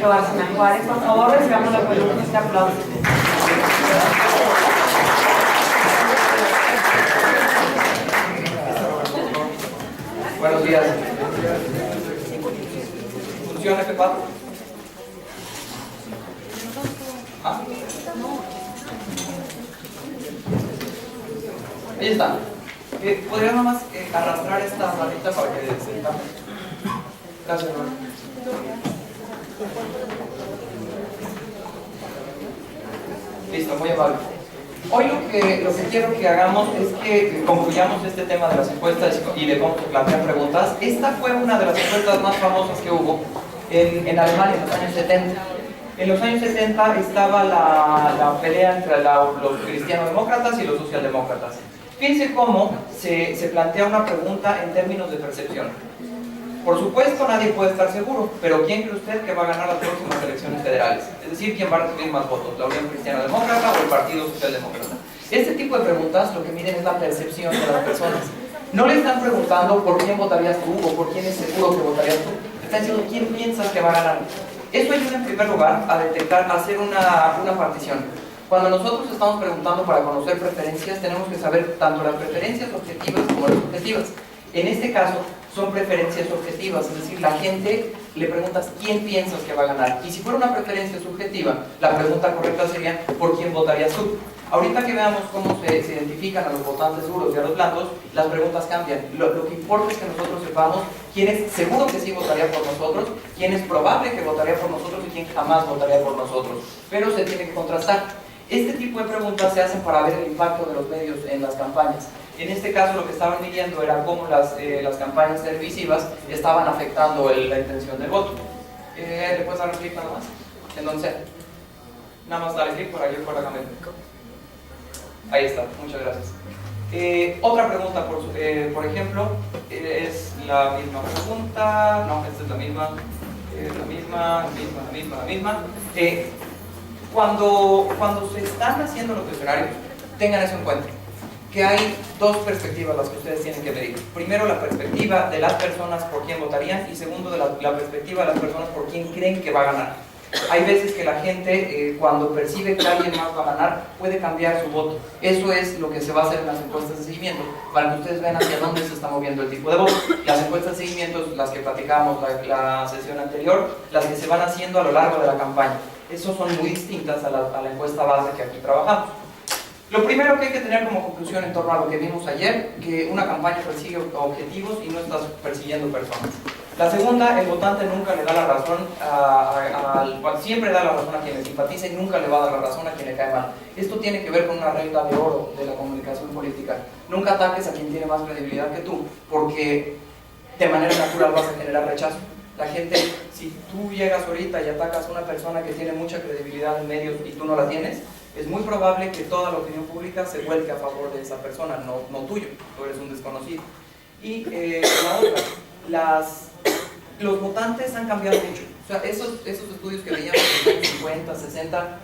18 Bárcena Juárez. Por favor, recibamos con un fuerte aplauso. Buenos días. ¿Funciona F4? ¿Ah? Ahí está. ¿Podría nada más arrastrar esta barrita para que se tape? Gracias, hermano. Listo, muy amable. Hoy lo que quiero que hagamos es que concluyamos este tema de las encuestas y de cómo se plantean preguntas. Esta fue una de las encuestas más famosas que hubo en Alemania en los años 70. En los años 70 estaba la pelea entre los cristiano-demócratas y los socialdemócratas. Fíjense cómo se plantea una pregunta en términos de percepción. Por supuesto, nadie puede estar seguro, pero ¿quién cree usted que va a ganar las próximas elecciones federales? Es decir, ¿quién va a recibir más votos? ¿La Unión Cristiano-Demócrata o el Partido Socialdemócrata? Este tipo de preguntas lo que miden es la percepción de las personas. No le están preguntando por quién votarías tú o por quién es seguro que votarías tú. Le están diciendo quién piensas que va a ganar. Eso ayuda en primer lugar a detectar, a hacer una partición. Cuando nosotros estamos preguntando para conocer preferencias, tenemos que saber tanto las preferencias objetivas como las subjetivas. En este caso, son preferencias objetivas, es decir, la gente le preguntas quién piensas que va a ganar. Y si fuera una preferencia subjetiva, la pregunta correcta sería ¿por quién votarías tú? Ahorita que veamos cómo se identifican a los votantes duros y a los blandos, las preguntas cambian. Lo que importa es que nosotros sepamos quién es seguro que sí votaría por nosotros, quién es probable que votaría por nosotros y quién jamás votaría por nosotros. Pero se tiene que contrastar. Este tipo de preguntas se hacen para ver el impacto de los medios en las campañas. En este caso lo que estaban midiendo era cómo las campañas televisivas estaban afectando la intención del voto. ¿Le puedes dar un clic nada más? ¿En dónde sea? Nada más dale clic por ahí por la cámara. Ahí está, muchas gracias. Otra pregunta, por ejemplo, es la misma pregunta. No, esta es la misma. Cuando se están haciendo los cuestionarios, tengan eso en cuenta, que hay dos perspectivas las que ustedes tienen que medir. Primero, la perspectiva de las personas por quién votarían y segundo, la perspectiva de las personas por quién creen que va a ganar. Hay veces que la gente, cuando percibe que alguien más va a ganar, puede cambiar su voto. Eso es lo que se va a hacer en las encuestas de seguimiento, para que ustedes vean hacia dónde se está moviendo el tipo de voto. Las encuestas de seguimiento, las que platicamos la sesión anterior, las que se van haciendo a lo largo de la campaña. Esas son muy distintas a la encuesta base que aquí trabajamos. Lo primero que hay que tener como conclusión en torno a lo que vimos ayer, que una campaña persigue objetivos y no estás persiguiendo personas. La segunda, el votante nunca le da la razón siempre da la razón a quien le simpatiza y nunca le va a dar la razón a quien le cae mal. Esto tiene que ver con una regla de oro de la comunicación política. Nunca ataques a quien tiene más credibilidad que tú, porque de manera natural vas a generar rechazo. La gente, si tú llegas ahorita y atacas a una persona que tiene mucha credibilidad en medios y tú no la tienes, es muy probable que toda la opinión pública se vuelque a favor de esa persona, no tuyo, tú eres un desconocido. Y la otra, los votantes han cambiado mucho. O sea, esos estudios que veíamos en los 50, 60,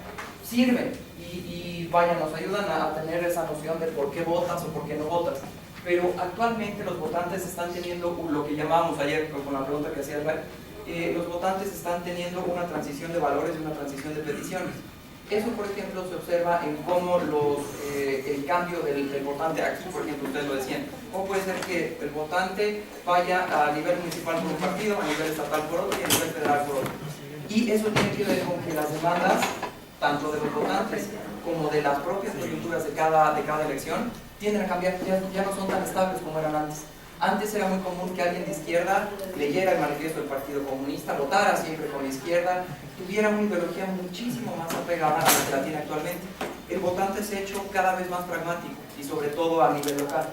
sirven y nos ayudan a tener esa noción de por qué votas o por qué no votas. Pero actualmente los votantes están teniendo lo que llamábamos ayer con la pregunta que hacía los votantes están teniendo una transición de valores y una transición de peticiones. Eso, por ejemplo, se observa en cómo el cambio del votante, aquí por ejemplo ustedes lo decían, cómo puede ser que el votante vaya a nivel municipal por un partido, a nivel estatal por otro y a nivel federal por otro. Y eso tiene que ver con que las demandas, tanto de los votantes como de las propias coyunturas de cada elección, tienden a cambiar, ya no son tan estables como eran antes. Antes era muy común que alguien de izquierda leyera el manifiesto del Partido Comunista, votara siempre con la izquierda, tuviera una ideología muchísimo más apegada a la que la tiene actualmente. El votante se ha hecho cada vez más pragmático y sobre todo a nivel local.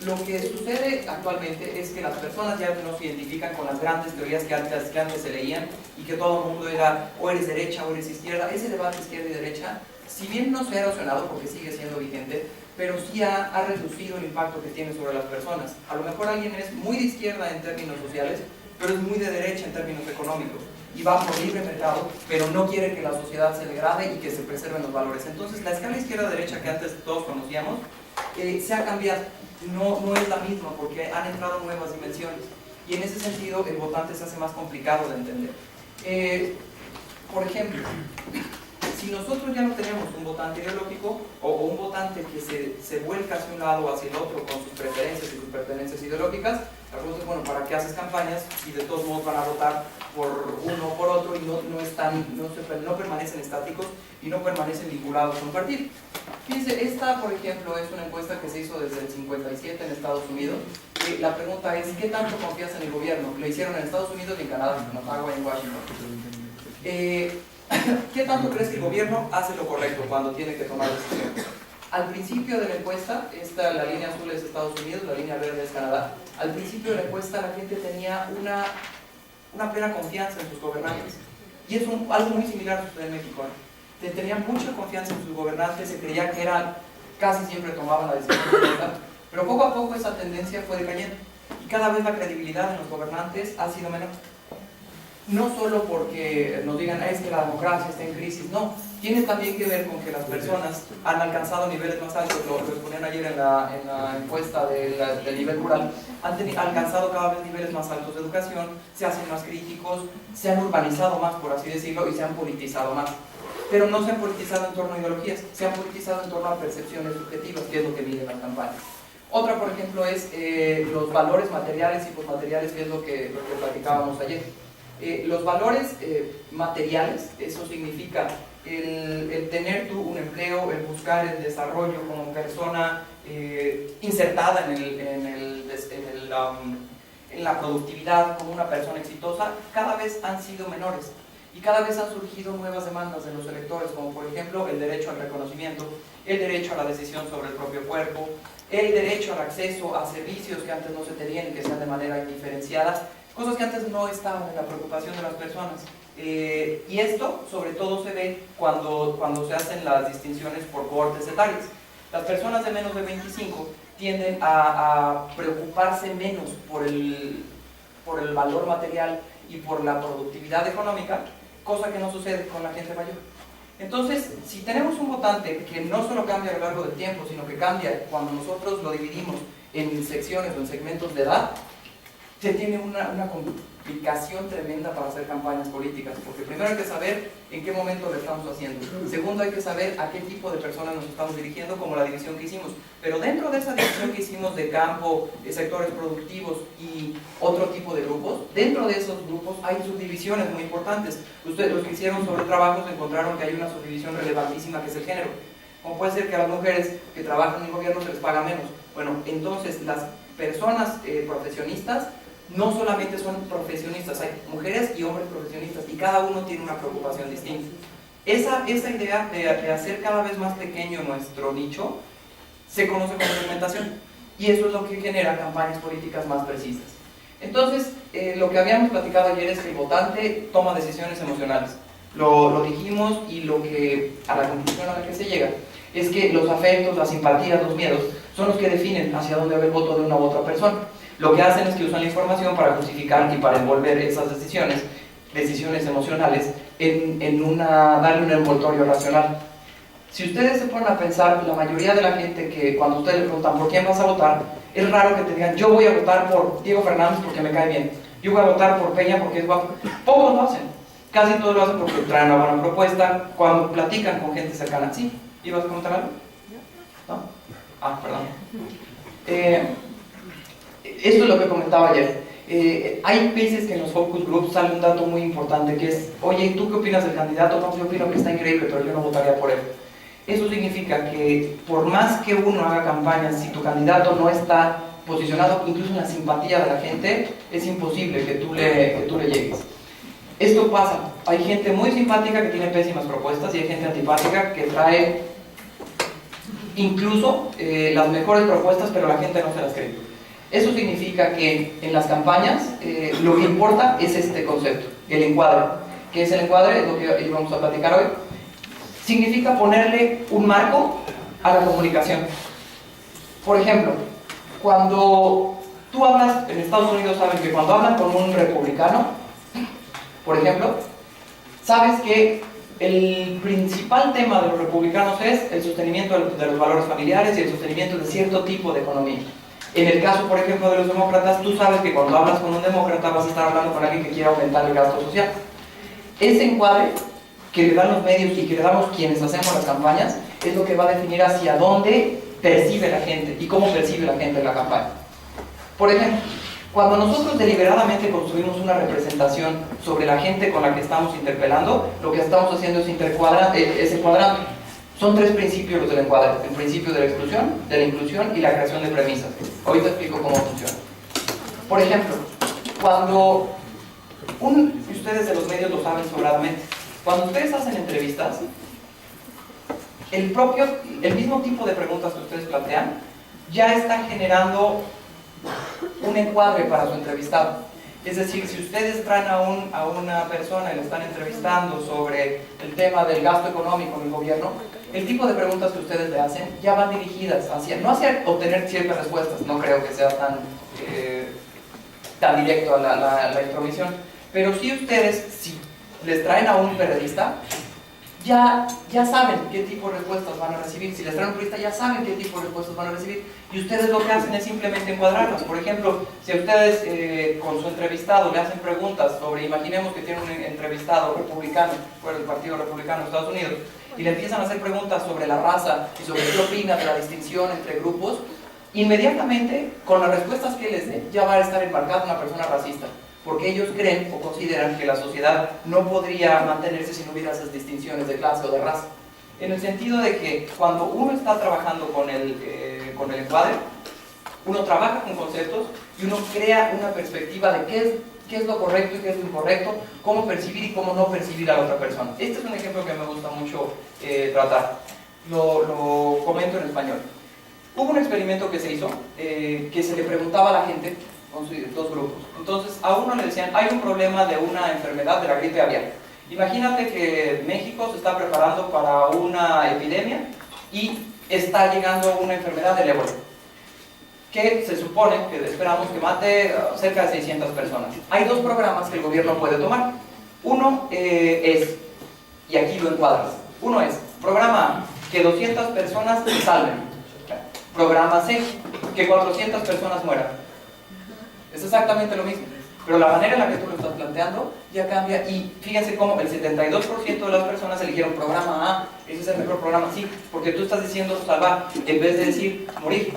Lo que sucede actualmente es que las personas ya no se identifican con las grandes teorías que antes se leían y que todo el mundo era o eres derecha o eres izquierda. Ese debate izquierda y derecha, si bien no se ha erosionado porque sigue siendo vigente, pero sí ha reducido el impacto que tiene sobre las personas. A lo mejor alguien es muy de izquierda en términos sociales, pero es muy de derecha en términos económicos y va por libre mercado, pero no quiere que la sociedad se degrade y que se preserven los valores. Entonces la escala izquierda-derecha que antes todos conocíamos se ha cambiado, no es la misma porque han entrado nuevas dimensiones y en ese sentido el votante se hace más complicado de entender. Por ejemplo, si nosotros ya no tenemos un votante ideológico o un votante que se vuelca hacia un lado o hacia el otro con sus preferencias y sus pertenencias ideológicas, la pregunta es, bueno, ¿para qué haces campañas si de todos modos van a votar por uno o por otro y no permanecen estáticos y no permanecen vinculados con un partido? Fíjense, esta, por ejemplo, es una encuesta que se hizo desde el 57 en Estados Unidos. La pregunta es, ¿qué tanto confías en el gobierno? Lo hicieron en Estados Unidos y en Canadá, en Ottawa y en Washington. ¿Qué tanto crees que el gobierno hace lo correcto cuando tiene que tomar decisiones? Al principio de la encuesta, la línea azul es Estados Unidos, la línea verde es Canadá. Al principio de la encuesta la gente tenía una plena confianza en sus gobernantes. Y es algo muy similar a sucede en México. Tenían mucha confianza en sus gobernantes, se creía que casi siempre tomaban la decisión correcta. Pero poco a poco esa tendencia fue decayendo. Y cada vez la credibilidad en los gobernantes ha sido menor. No solo porque nos digan, es que la democracia está en crisis, no. Tiene también que ver con que las personas han alcanzado niveles más altos, lo exponían ayer en la encuesta del nivel rural, han alcanzado cada vez niveles más altos de educación, se hacen más críticos, se han urbanizado más, por así decirlo, y se han politizado más. Pero no se han politizado en torno a ideologías, se han politizado en torno a percepciones subjetivas, que es lo que miden las campañas. Otra, por ejemplo, es los valores materiales y posmateriales, que es lo que platicábamos ayer. Los valores materiales, eso significa el tener tú un empleo, el buscar el desarrollo como persona insertada en la productividad como una persona exitosa, cada vez han sido menores y cada vez han surgido nuevas demandas de los electores, como por ejemplo el derecho al reconocimiento, el derecho a la decisión sobre el propio cuerpo, el derecho al acceso a servicios que antes no se tenían y que sean de manera indiferenciada, cosas que antes no estaban en la preocupación de las personas. Y esto sobre todo se ve cuando se hacen las distinciones por cohortes etarias. Las personas de menos de 25 tienden a preocuparse menos por el valor material y por la productividad económica, cosa que no sucede con la gente mayor. Entonces, si tenemos un votante que no solo cambia a lo largo del tiempo, sino que cambia cuando nosotros lo dividimos en secciones o en segmentos de edad, se tiene una complicación tremenda para hacer campañas políticas, porque primero hay que saber en qué momento lo estamos haciendo, segundo hay que saber a qué tipo de personas nos estamos dirigiendo, como la división que hicimos, pero dentro de esa división que hicimos de campo, de sectores productivos y otro tipo de grupos, dentro de esos grupos hay subdivisiones muy importantes. Ustedes, los que hicieron sobre trabajos, encontraron que hay una subdivisión relevantísima que es el género. Como puede ser que a las mujeres que trabajan en el gobierno se les paga menos. Bueno, entonces las personas profesionistas no solamente son profesionistas, hay mujeres y hombres profesionistas y cada uno tiene una preocupación distinta. Esa idea de hacer cada vez más pequeño nuestro nicho se conoce como segmentación y eso es lo que genera campañas políticas más precisas. Entonces, lo que habíamos platicado ayer es que el votante toma decisiones emocionales. Lo dijimos y a la conclusión a la que se llega es que los afectos, las simpatías, los miedos son los que definen hacia dónde va el voto de una u otra persona. Lo que hacen es que usan la información para justificar y para envolver esas decisiones emocionales, darle un envoltorio racional. Si ustedes se ponen a pensar, la mayoría de la gente que cuando ustedes le preguntan ¿por quién vas a votar? Es raro que te digan, yo voy a votar por Diego Fernández porque me cae bien, yo voy a votar por Peña porque es guapo. Pocos lo hacen, casi todos lo hacen porque traen una buena propuesta, cuando platican con gente cercana. ¿Sí? ¿Ibas a comentar algo? ¿No? Ah, perdón. Esto es lo que comentaba ayer. Hay veces que en los focus groups sale un dato muy importante que es, oye, ¿tú qué opinas del candidato? No, yo opino que está increíble, pero yo no votaría por él. Eso significa que por más que uno haga campañas, si tu candidato no está posicionado incluso en la simpatía de la gente, es imposible que tú le llegues. Esto pasa, hay gente muy simpática que tiene pésimas propuestas y hay gente antipática que trae incluso las mejores propuestas, pero la gente no se las cree. Eso significa que en las campañas lo que importa es este concepto, el encuadre. ¿Qué es el encuadre? Es lo que vamos a platicar hoy. Significa ponerle un marco a la comunicación. Por ejemplo, cuando tú hablas, en Estados Unidos saben que cuando hablan con un republicano, por ejemplo, sabes que el principal tema de los republicanos es el sostenimiento de los valores familiares y el sostenimiento de cierto tipo de economía. En el caso, por ejemplo, de los demócratas, tú sabes que cuando hablas con un demócrata vas a estar hablando con alguien que quiere aumentar el gasto social. Ese encuadre que le dan los medios y que le damos quienes hacemos las campañas es lo que va a definir hacia dónde percibe la gente y cómo percibe la gente la campaña. Por ejemplo, cuando nosotros deliberadamente construimos una representación sobre la gente con la que estamos interpelando, lo que estamos haciendo es ese cuadrante. Son tres principios los del encuadre: el principio de la exclusión, de la inclusión y la creación de premisas. Ahorita explico cómo funciona. Por ejemplo, cuando ustedes de los medios lo saben sobradamente, cuando ustedes hacen entrevistas, el mismo tipo de preguntas que ustedes plantean ya están generando un encuadre para su entrevistado. Es decir, si ustedes traen a una persona y le están entrevistando sobre el tema del gasto económico en el gobierno, el tipo de preguntas que ustedes le hacen ya van dirigidas no hacia obtener ciertas respuestas, no creo que sea tan directo a la intromisión, pero si ustedes, si les traen a un periodista, ya saben qué tipo de respuestas van a recibir. Si les traen un periodista, ya saben qué tipo de respuestas van a recibir, y ustedes lo que hacen es simplemente encuadrarlas. Por ejemplo, si a ustedes con su entrevistado le hacen preguntas sobre, imaginemos que tienen un entrevistado republicano, fuera del Partido Republicano de Estados Unidos, y le empiezan a hacer preguntas sobre la raza y sobre qué opina de la distinción entre grupos, inmediatamente, con las respuestas que les dé, ya va a estar embarcada una persona racista, porque ellos creen o consideran que la sociedad no podría mantenerse si no hubiera esas distinciones de clase o de raza. En el sentido de que cuando uno está trabajando con el encuadre, uno trabaja con conceptos y uno crea una perspectiva de qué es lo correcto y qué es lo incorrecto, cómo percibir y cómo no percibir a la otra persona. Este es un ejemplo que me gusta mucho tratar. Lo comento en español. Hubo un experimento que se hizo, que se le preguntaba a la gente, con dos grupos. Entonces, a uno le decían, hay un problema de una enfermedad de la gripe aviar. Imagínate que México se está preparando para una epidemia y está llegando una enfermedad del ébola, que se supone que esperamos que mate cerca de 600 personas. Hay dos programas que el gobierno puede tomar. Uno es, y aquí lo encuadras, uno es, programa A, que 200 personas se salven. Programa C, que 400 personas mueran. Es exactamente lo mismo, pero la manera en la que tú lo estás planteando ya cambia, y fíjense cómo el 72% de las personas eligieron programa A, ese es el mejor programa, sí, porque tú estás diciendo salvar en vez de decir morir.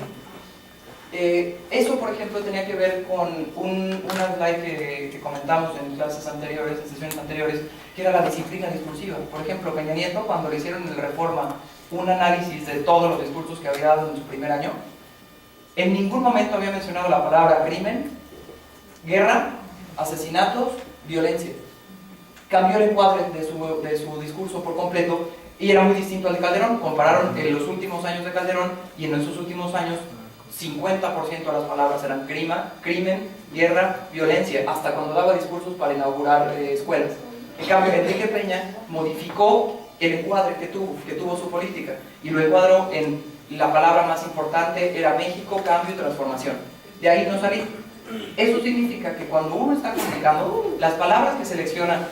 Eso, por ejemplo, tenía que ver con una slide que comentamos en clases anteriores, en sesiones anteriores, que era la disciplina discursiva. Por ejemplo, Peña Nieto, cuando le hicieron en la Reforma un análisis de todos los discursos que había dado en su primer año, en ningún momento había mencionado la palabra crimen, guerra, asesinatos, violencia. Cambió el encuadre de su discurso por completo y era muy distinto al de Calderón. Compararon en los últimos años de Calderón y en esos últimos años 50% de las palabras eran crimen, guerra, violencia, hasta cuando daba discursos para inaugurar escuelas. En cambio, Enrique Peña modificó el encuadre que tuvo su política y lo encuadró en la palabra más importante, era México, cambio y transformación. De ahí no salí. Eso significa que cuando uno está comunicando, las palabras que seleccionan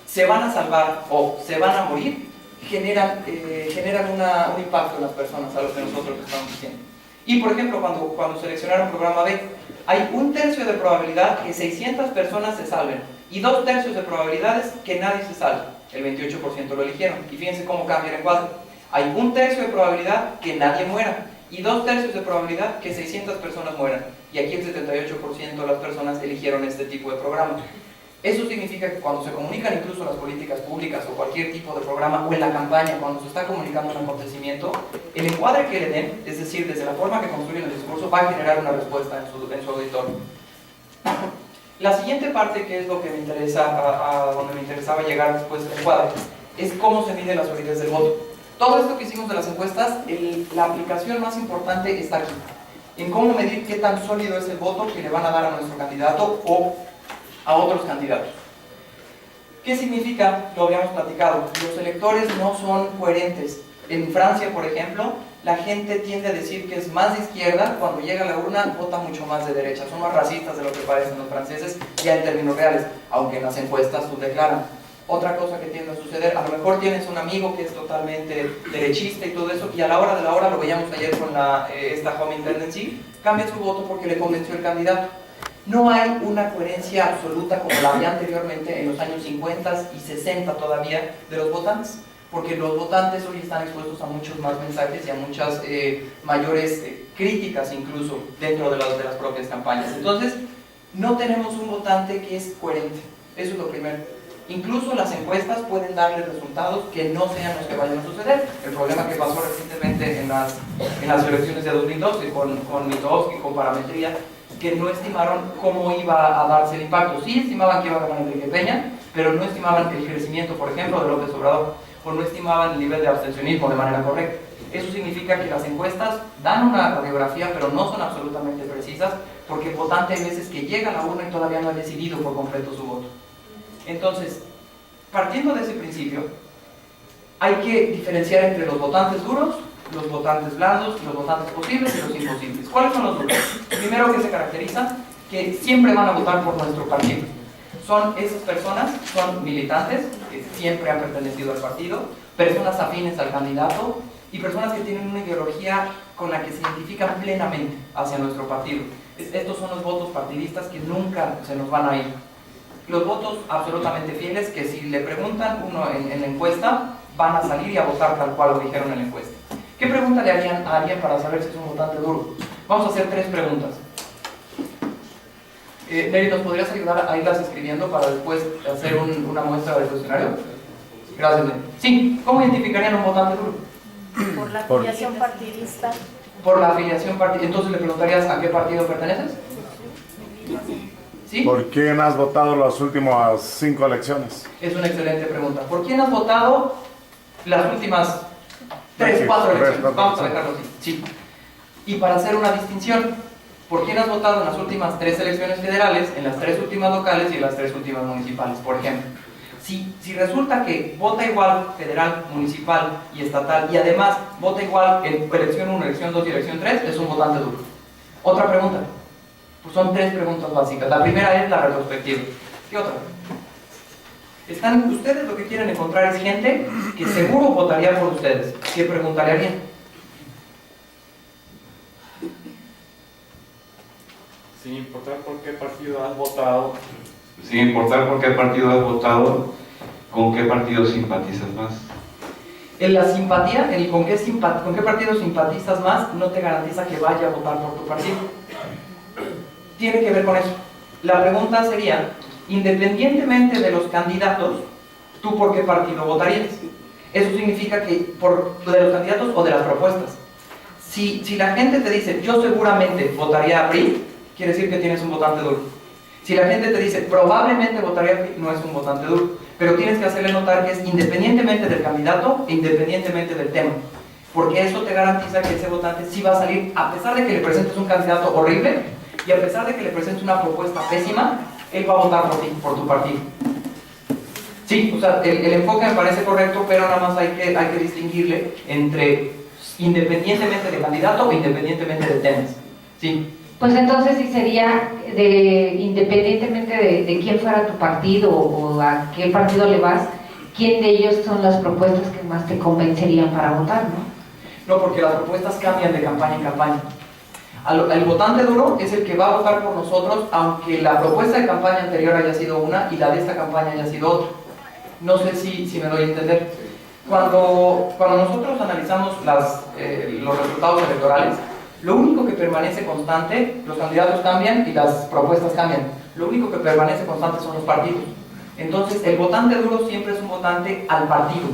se van a salvar o se van a morir, generan un impacto en las personas, a lo que nosotros estamos diciendo. Y por ejemplo, cuando seleccionaron programa B, hay 1/3 de probabilidad que 600 personas se salven y 2/3 de probabilidades que nadie se salve. El 28% lo eligieron. Y fíjense cómo cambia el encuadre. Hay 1/3 de probabilidad que nadie muera y 2/3 de probabilidad que 600 personas mueran. Y aquí el 78% de las personas eligieron este tipo de programa. Eso significa que cuando se comunican incluso las políticas públicas o cualquier tipo de programa, o en la campaña, cuando se está comunicando un acontecimiento, el encuadre que le den, es decir, desde la forma que construyen el discurso, va a generar una respuesta en su auditorio. La siguiente parte, que es lo que me interesa, a donde me interesaba llegar después del encuadre, es cómo se mide la solidez del voto. Todo esto que hicimos de las encuestas, la aplicación más importante está aquí, en cómo medir qué tan sólido es el voto que le van a dar a nuestro candidato o a otros candidatos. ¿Qué significa? Lo habíamos platicado. Los electores no son coherentes. En Francia, por ejemplo, la gente tiende a decir que es más de izquierda, cuando llega a la urna vota mucho más de derecha. Son más racistas de lo que parecen los franceses, ya en términos reales, aunque en las encuestas lo declaran. Otra cosa que tiende a suceder, a lo mejor tienes un amigo que es totalmente derechista y todo eso, y a la hora de la hora, lo veíamos ayer con esta Homing Tendency, cambia su voto porque le convenció el candidato. No hay una coherencia absoluta como la había anteriormente en los años 50 y 60 todavía de los votantes, porque los votantes hoy están expuestos a muchos más mensajes y a muchas mayores críticas incluso dentro de las propias campañas. Entonces, no tenemos un votante que es coherente, eso es lo primero. Incluso las encuestas pueden darle resultados que no sean los que vayan a suceder. El problema que pasó recientemente en las elecciones de 2012 con Mitofsky, con Parametría, que no estimaron cómo iba a darse el impacto. Sí estimaban que iba a ganar Enrique Peña, pero no estimaban el crecimiento, por ejemplo, de López Obrador, o no estimaban el nivel de abstencionismo de manera correcta. Eso significa que las encuestas dan una radiografía, pero no son absolutamente precisas, porque el votante hay veces que llega a la urna y todavía no ha decidido por completo su voto. Entonces, partiendo de ese principio, hay que diferenciar entre los votantes duros, los votantes blandos, los votantes posibles y los imposibles. ¿Cuáles son los duros? Primero, que se caracteriza que siempre van a votar por nuestro partido. Son esas personas, son militantes que siempre han pertenecido al partido, personas afines al candidato y personas que tienen una ideología con la que se identifican plenamente hacia nuestro partido. Estos son los votos partidistas que nunca se nos van a ir. Los votos absolutamente fieles que si le preguntan uno en la encuesta, van a salir y a votar tal cual lo dijeron en la encuesta. ¿Qué pregunta le harían a alguien para saber si es un votante duro? Vamos a hacer 3 preguntas. Neri, ¿nos podrías ayudar a irlas escribiendo para después hacer una muestra del cuestionario? Gracias, Neri. Sí, ¿cómo identificarían un votante duro? Por la afiliación partidista. Por la afiliación partidista. Entonces le preguntarías a qué partido perteneces. ¿Sí? ¿Por quién has votado las últimas 5 elecciones? Es una excelente pregunta. ¿Por quién has votado las últimas 3, 4 elecciones? Vamos a dejarlo así. Sí. Y para hacer una distinción, ¿por quién has votado en las últimas 3 elecciones federales, en las 3 últimas locales y en las 3 últimas municipales, por ejemplo? Si resulta que vota igual federal, municipal y estatal y además vota igual en elección 1, elección 2 y elección 3, es un votante duro. Otra pregunta. Pues son 3 preguntas básicas. La primera es la retrospectiva. ¿Qué otra? Ustedes lo que quieren encontrar es gente que seguro votaría por ustedes. ¿Qué pregunta le harían? Sin importar por qué partido has votado. Sin importar por qué partido has votado, ¿con qué partido simpatizas más? En la simpatía, con qué partido simpatizas más, no te garantiza que vaya a votar por tu partido. Tiene que ver con eso. La pregunta sería, independientemente de los candidatos, ¿tú por qué partido votarías? Eso significa que de los candidatos o de las propuestas. Si la gente te dice, yo seguramente votaría a PRI, quiere decir que tienes un votante duro. Si la gente te dice, probablemente votaría a PRI, no es un votante duro. Pero tienes que hacerle notar que es independientemente del candidato e independientemente del tema. Porque eso te garantiza que ese votante sí va a salir, a pesar de que le presentes un candidato horrible, y a pesar de que le presentes una propuesta pésima, él va a votar por ti, por tu partido. Sí, o sea, el enfoque me parece correcto, pero nada más hay que distinguirle entre independientemente de candidato o independientemente de temas. Sí. Pues entonces sí sería independientemente de quién fuera tu partido o a qué partido le vas, ¿quién de ellos son las propuestas que más te convencerían para votar, no? No, porque las propuestas cambian de campaña en campaña. El votante duro es el que va a votar por nosotros, aunque la propuesta de campaña anterior haya sido una y la de esta campaña haya sido otra. No sé si me doy a entender. Cuando nosotros analizamos los resultados electorales, lo único que permanece constante, los candidatos cambian y las propuestas cambian. Lo único que permanece constante son los partidos. Entonces, el votante duro siempre es un votante al partido,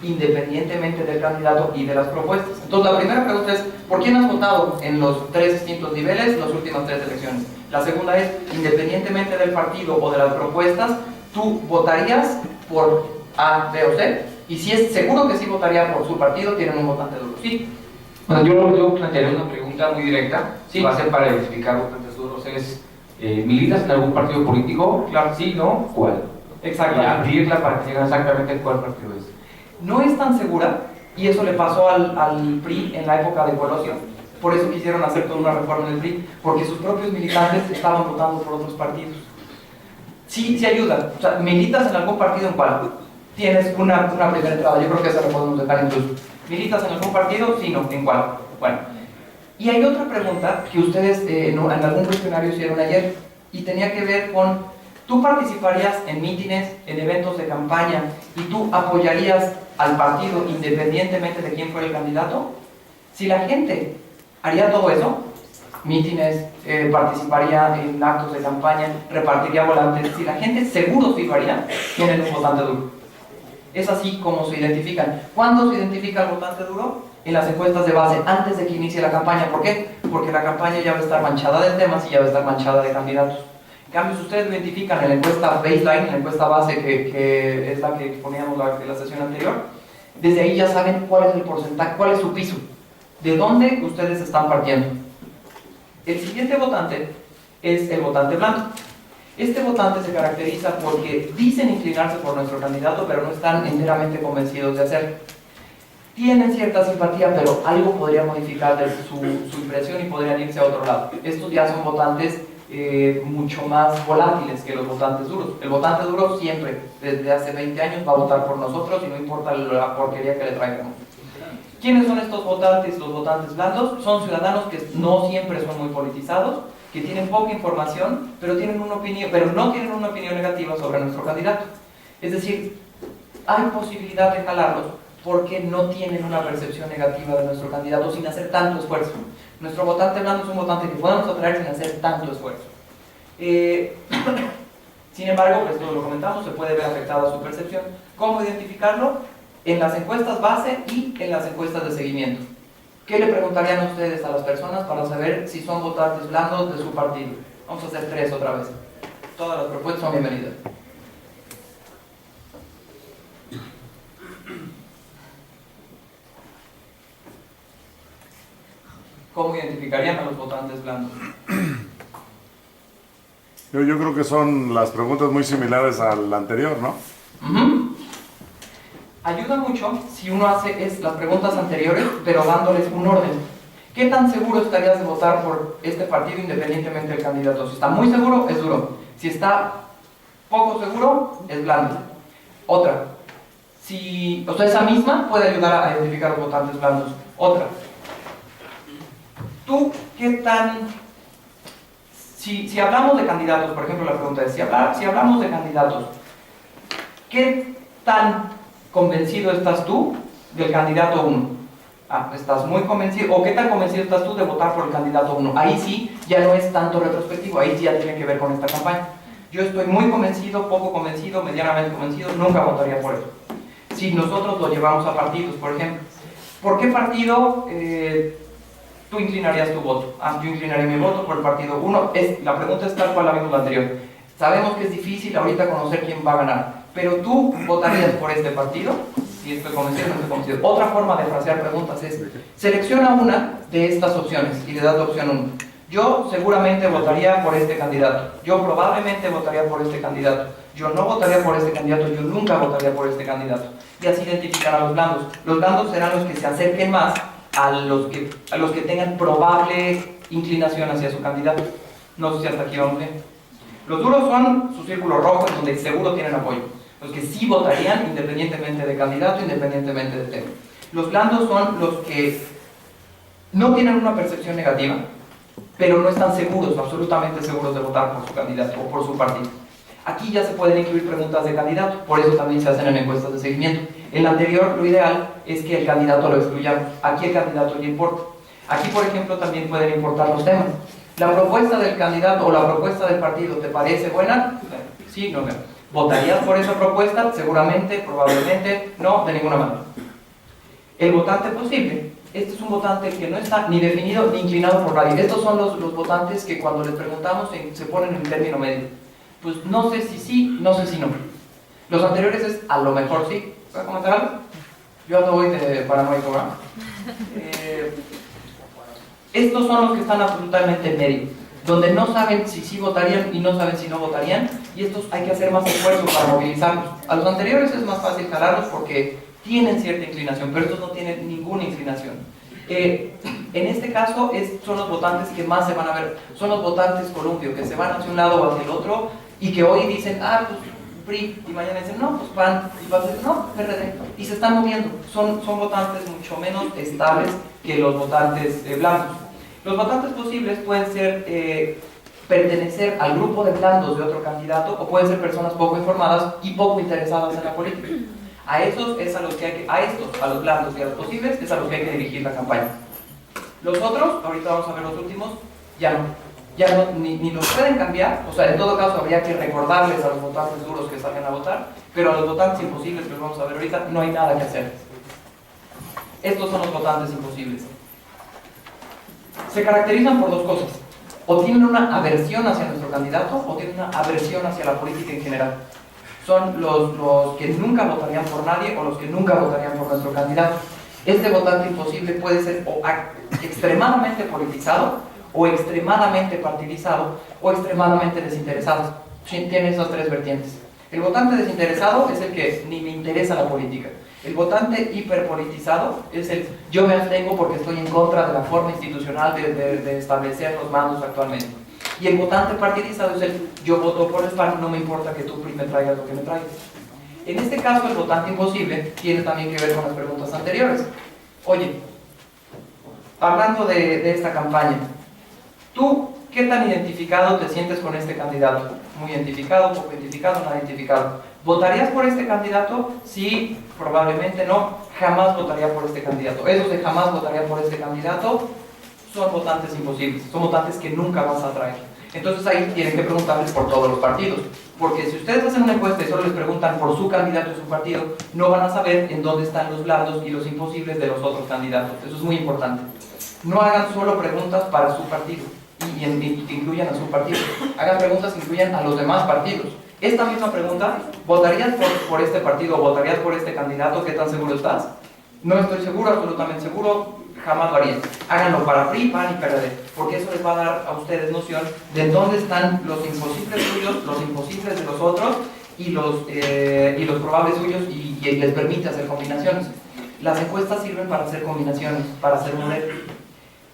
independientemente del candidato y de las propuestas. Entonces, la primera pregunta es, ¿por quién has votado en los 3 distintos niveles las últimas 3 elecciones? La segunda es, independientemente del partido o de las propuestas, ¿tú votarías por A, B o C? Y si es seguro que sí votaría por su partido, tienen un votante duro. ¿Sí? Bueno, yo plantearía una pregunta muy directa. Sí. Va a ser para explicar votantes duros. ¿Militas en algún partido político? Claro. Sí, ¿no? ¿Cuál? Exactamente. Abrirla para que digan exactamente cuál partido es. No es tan segura, y eso le pasó al PRI en la época de Colosio. Por eso quisieron hacer toda una reforma en el PRI, porque sus propios militantes estaban votando por otros partidos. Sí ayuda. O sea, ¿militas en algún partido en cuál? Tienes una primera entrada, yo creo que esa la podemos dejar incluso. ¿Militas en algún partido? Sí, no, ¿en cuál? Bueno. Y hay otra pregunta que ustedes en algún cuestionario hicieron ayer, y tenía que ver con, ¿tú participarías en mítines, en eventos de campaña y tú apoyarías al partido independientemente de quién fuera el candidato? Si la gente haría todo eso, mítines, participaría en actos de campaña, repartiría volantes, si la gente seguro sí lo haría, tienen un votante duro. Es así como se identifican. ¿Cuándo se identifica el votante duro? En las encuestas de base, antes de que inicie la campaña. ¿Por qué? Porque la campaña ya va a estar manchada de temas y ya va a estar manchada de candidatos. En cambio, si ustedes lo identifican en la encuesta baseline, en la encuesta base que es la que poníamos en la sesión anterior, desde ahí ya saben cuál es el porcentaje, cuál es su piso, de dónde ustedes están partiendo. El siguiente votante es el votante blando. Este votante se caracteriza porque dicen inclinarse por nuestro candidato, pero no están enteramente convencidos de hacerlo. Tienen cierta simpatía, pero algo podría modificar de su impresión y podrían irse a otro lado. Estos ya son votantes mucho más volátiles que los votantes duros. El votante duro siempre, desde hace 20 años, va a votar por nosotros y no importa la porquería que le traigamos. ¿Quiénes son estos votantes? Los votantes blandos son ciudadanos que no siempre son muy politizados, que tienen poca información, pero tienen una opinión, pero no tienen una opinión negativa sobre nuestro candidato. Es decir, hay posibilidad de jalarlos porque no tienen una percepción negativa de nuestro candidato sin hacer tanto esfuerzo. Nuestro votante blando es un votante que podemos atraer sin hacer tanto esfuerzo. Sin embargo, pues todo lo comentamos, se puede ver afectada su percepción. ¿Cómo identificarlo? En las encuestas base y en las encuestas de seguimiento. ¿Qué le preguntarían a ustedes a las personas para saber si son votantes blandos de su partido? Vamos a hacer 3 otra vez. Todas las propuestas son bienvenidas. ¿Cómo identificarían a los votantes blandos? Yo creo que son las preguntas muy similares al anterior, ¿no? Ayuda mucho si uno hace las preguntas anteriores, pero dándoles un orden. ¿Qué tan seguro estarías de votar por este partido independientemente del candidato? Si está muy seguro, es duro. Si está poco seguro, es blando. Otra. O sea, esa misma puede ayudar a identificar a los votantes blandos. Otra. ¿Tú qué tan... Si hablamos de candidatos, por ejemplo, la pregunta es, si hablamos de candidatos, ¿qué tan convencido estás tú del candidato 1? ¿Estás muy convencido? ¿O qué tan convencido estás tú de votar por el candidato 1? Ahí sí, ya no es tanto retrospectivo, ahí sí ya tiene que ver con esta campaña. Yo estoy muy convencido, poco convencido, medianamente convencido, nunca votaría por eso. Si nosotros lo llevamos a partidos, por ejemplo, ¿por qué partido tú inclinarías tu voto? Yo inclinaría mi voto por el partido 1. La pregunta es tal cual la misma anterior. Sabemos que es difícil ahorita conocer quién va a ganar, pero ¿tú votarías por este partido? Si estoy convencido o no estoy convencido. Otra forma de frasear preguntas es, selecciona una de estas opciones y le das la opción 1. Yo seguramente votaría por este candidato. Yo probablemente votaría por este candidato. Yo no votaría por este candidato. Yo nunca votaría por este candidato. Y así identifican a los blandos. Los blandos serán los que se acerquen más a los que tengan probable inclinación hacia su candidato. No sé si hasta aquí vamos bien. Los duros son su círculo rojo, en donde seguro tienen apoyo. Los que sí votarían independientemente de candidato, independientemente de tema. Los blandos son los que no tienen una percepción negativa, pero no están seguros, absolutamente seguros de votar por su candidato o por su partido. Aquí ya se pueden incluir preguntas de candidato, por eso también se hacen en encuestas de seguimiento. En la anterior, lo ideal es que el candidato lo excluyamos. Aquí el candidato le importa. Aquí, por ejemplo, también pueden importar los temas. ¿La propuesta del candidato o la propuesta del partido te parece buena? Sí, no, no. ¿Votarías por esa propuesta? Seguramente, probablemente, no, de ninguna manera. El votante posible. Este es un votante que no está ni definido ni inclinado por nadie. Estos son los votantes que cuando les preguntamos se ponen en término medio. Pues no sé si sí, no sé si no. Los anteriores es a lo mejor sí. ¿Puedo comentar algo? Yo ando hoy de paranoico, ¿verdad? Estos son los que están absolutamente en medio, donde no saben si sí votarían y no saben si no votarían, y estos hay que hacer más esfuerzo para movilizarlos. A los anteriores es más fácil jalarlos porque tienen cierta inclinación, pero estos no tienen ninguna inclinación. En este caso son los votantes que más se van a ver, son los votantes columpio, que se van hacia un lado o hacia el otro, y que hoy dicen, pues PRI, y mañana dicen, no, pues PAN, y va a decir, no, PRD, y se están moviendo. Son votantes mucho menos estables que los votantes blancos. Los votantes posibles pueden ser pertenecer al grupo de blandos de otro candidato, o pueden ser personas poco informadas y poco interesadas en la política. A esos es a los que hay que, a estos, a los blandos y a los posibles, es a los que hay que dirigir la campaña. Los otros, ahorita vamos a ver los últimos, ya no, ni los pueden cambiar, o sea, en todo caso habría que recordarles a los votantes duros que salgan a votar, pero a los votantes imposibles, que los vamos a ver ahorita, no hay nada que hacer. Estos son los votantes imposibles. Se caracterizan por dos cosas: o tienen una aversión hacia nuestro candidato, o tienen una aversión hacia la política en general. Son los que nunca votarían por nadie, o los que nunca votarían por nuestro candidato. Este votante imposible puede ser o extremadamente politizado, o extremadamente partidizado, o extremadamente desinteresado. Tiene esas tres vertientes. El votante desinteresado es el que ni me interesa la política. El votante hiperpolitizado es el yo me abstengo porque estoy en contra de la forma institucional de establecer los mandos actualmente. Y el votante partidizado es el yo voto por el PAN, no me importa que tú me traigas lo que me traigas. En este caso, el votante imposible tiene también que ver con las preguntas anteriores. Oye, hablando de esta campaña, ¿tú qué tan identificado te sientes con este candidato? Muy identificado, poco identificado, no identificado. ¿Votarías por este candidato? Sí, probablemente no. Jamás votaría por este candidato. Esos de jamás votaría por este candidato son votantes imposibles, son votantes que nunca vas a atraer. Entonces ahí tienen que preguntarles por todos los partidos, porque si ustedes hacen una encuesta y solo les preguntan por su candidato y su partido, no van a saber en dónde están los blandos y los imposibles de los otros candidatos. Eso es muy importante. No hagan solo preguntas para su partido y que incluyan a su partido. Hagan preguntas que incluyan a los demás partidos. Esta misma pregunta, ¿votarías por este partido o votarías por este candidato? ¿Qué tan seguro estás? No estoy seguro, absolutamente seguro, jamás lo haría. Háganlo para PRI, PAN y PRD, porque eso les va a dar a ustedes noción de dónde están los imposibles suyos, los imposibles de los otros y los probables suyos, y les permite hacer combinaciones. Las encuestas sirven para hacer combinaciones, para hacer modelos.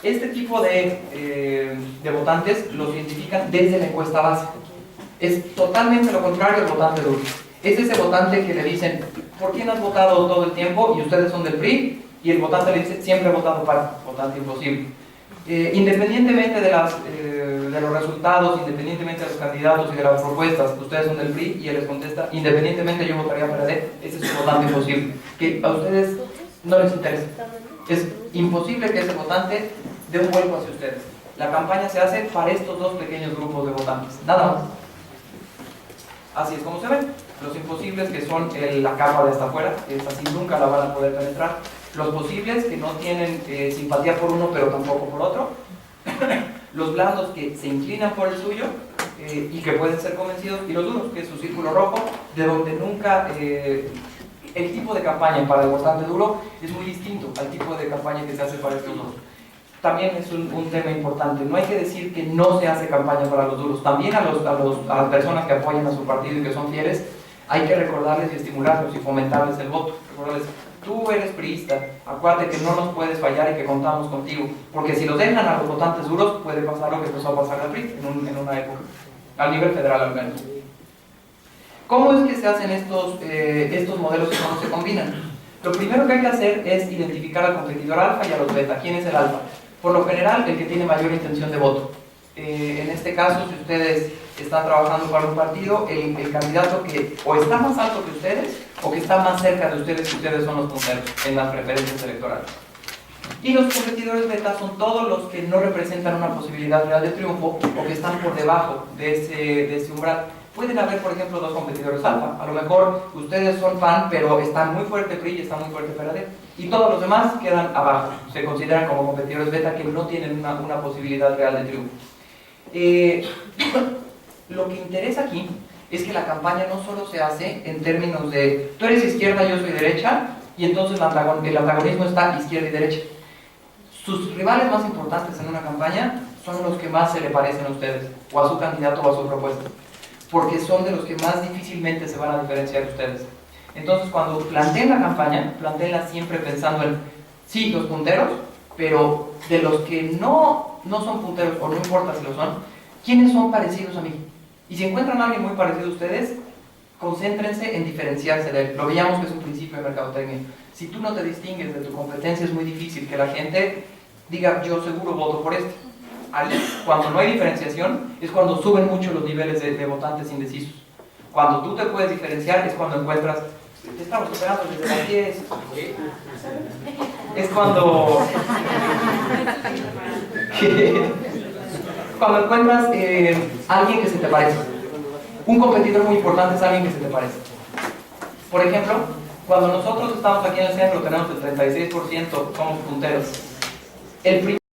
Este tipo de votantes los identifican desde la encuesta base. Es totalmente lo contrario al votante duro. Es ese votante que le dicen, ¿por quién has votado todo el tiempo? Y ustedes son del PRI, y el votante le dice, siempre he votado para, votante imposible. Independientemente de los resultados, independientemente de los candidatos y de las propuestas, ustedes son del PRI, y él les contesta, independientemente yo votaría para PRD, ese es un votante imposible, que a ustedes no les interesa. Es imposible que ese votante dé un vuelco hacia ustedes. La campaña se hace para estos dos pequeños grupos de votantes, nada más. Así es como se ven. Los imposibles, que son la capa de hasta afuera, que es así, nunca la van a poder penetrar. Los posibles, que no tienen simpatía por uno pero tampoco por otro. Los blandos, que se inclinan por el suyo y que pueden ser convencidos. Y los duros, que es su círculo rojo, de donde nunca... el tipo de campaña para el votante duro es muy distinto al tipo de campaña que se hace para estos dos. También es un tema importante. No hay que decir que no se hace campaña para los duros. También a las personas que apoyan a su partido y que son fieles, hay que recordarles y estimularlos y fomentarles el voto. Recordarles, tú eres priista, acuérdate que no nos puedes fallar y que contamos contigo. Porque si los dejan a los votantes duros, puede pasar lo que empezó a pasar al PRI en una época, a nivel federal al menos. ¿Cómo es que se hacen estos modelos y cómo se combinan? Lo primero que hay que hacer es identificar al competidor alfa y a los beta. ¿Quién es el alfa? Por lo general, el que tiene mayor intención de voto. En este caso, si ustedes están trabajando para un partido, el candidato que o está más alto que ustedes o que está más cerca de ustedes, que ustedes son los punteros en las preferencias electorales. Y los competidores beta son todos los que no representan una posibilidad real de triunfo o que están por debajo de ese umbral. Pueden haber, por ejemplo, dos competidores alfa. A lo mejor ustedes son PAN, pero están muy fuerte PRI y está muy fuerte PRD. Y todos los demás quedan abajo. Se consideran como competidores beta que no tienen una posibilidad real de triunfo. Lo que interesa aquí es que la campaña no solo se hace en términos de tú eres izquierda, yo soy derecha, y entonces el antagonismo está izquierda y derecha. Sus rivales más importantes en una campaña son los que más se le parecen a ustedes, o a su candidato o a su propuesta, porque son de los que más difícilmente se van a diferenciar de ustedes. Entonces, cuando planteen la campaña, planteenla siempre pensando en, sí, los punteros, pero de los que no son punteros, o no importa si lo son, ¿quiénes son parecidos a mí? Y si encuentran a alguien muy parecido a ustedes, concéntrense en diferenciarse de él. Lo veíamos que es un principio de mercadotecnia. Si tú no te distingues de tu competencia, es muy difícil que la gente diga, yo seguro voto por este. cuando no hay diferenciación, es cuando suben mucho los niveles de votantes indecisos. Cuando tú te puedes diferenciar es cuando encuentras, te estamos esperando desde las 10. Es cuando encuentras alguien que se te parece. Un competidor muy importante es alguien que se te parece. Por ejemplo, cuando nosotros estamos aquí en el centro, tenemos el 36%, somos punteros. El